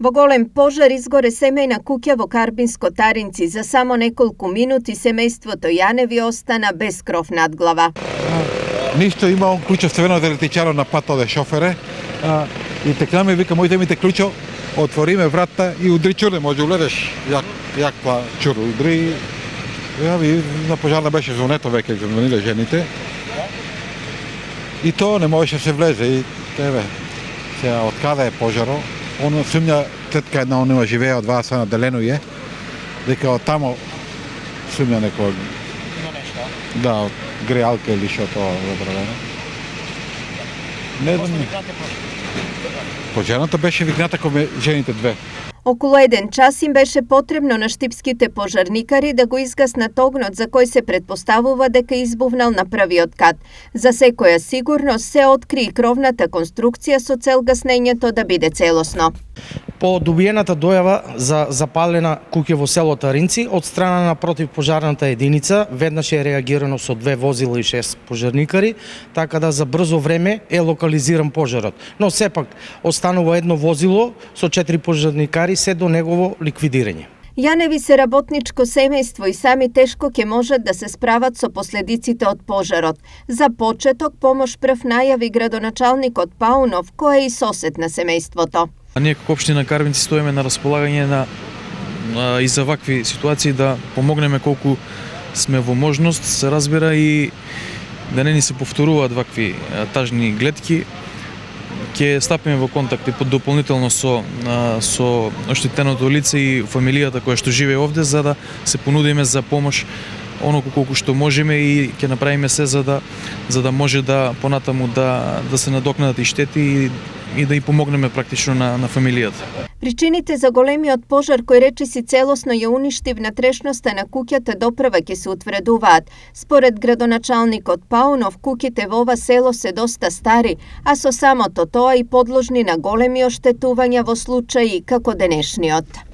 Во голем пожар изгоре семејна куќа во Карпинско-Таринци. За само неколку минути семејството Јаневи остана без кров над глава. Ништо има, он клучо ставено да летичаро на пат оде шофере. И текна ми вика, мојте мите клучо, отвориме врата и удри чур, не може уледеш. Јак па чур удри. На пожарна беше звонето веќе, звониле жените. И то не можеше се влезе. И тебе, сега, од каде е пожаро? Оно сумња, тетка една онема живее од вас на Делено е, дека од тамо сумња некој... Има нешто? Да, од греалка или што тоа забравено. Не знам. Пожарната беше викната кога жените две. Околу 1 час им беше потребно на штипските пожарникари да го изгаснат огнот за кој се предпоставува дека избувнал на првиот кат. За секоја сигурност се откри и кровната конструкција со цел гаснењето да биде целосно. По добиената дојава за запалена куќа во село Таринци од страна на противпожарната единица, веднаш е реагирано со 2 возила и 6 пожарникари, така да за брзо време е локализиран пожарот. Но сепак останува едно возило со 4 пожарникари се до негово ликвидирање. Јаневи се работничко семејство и сами тешко ќе можат да се справат со последиците од пожарот. За почеток помош прв најави градоначалникот Паунов, кој е и сосед на семејството. Ние како општина Карвинци стоиме на располагање и за вакви ситуации да помогнеме колку сме во можност, се разбира, и да не ни се повторуваат вакви тажни гледки. Ќе стапиме во контакт и дополнително со оштетеното лице и фамилијата која што живее овде, за да се понудиме за помош оноку колку што можеме и ќе направиме се за да може да понатаму да се надокнадат и штети и да и помогнеме практично на фамилијата. Причините за големиот пожар кој речиси целосно ја уништи внатрешноста на куќата допрва ќе се утвредуваат. Според градоначалникот Паунов, куќите во ова село се доста стари, а со самото тоа и подложни на големи оштетувања во случаи како денешниот.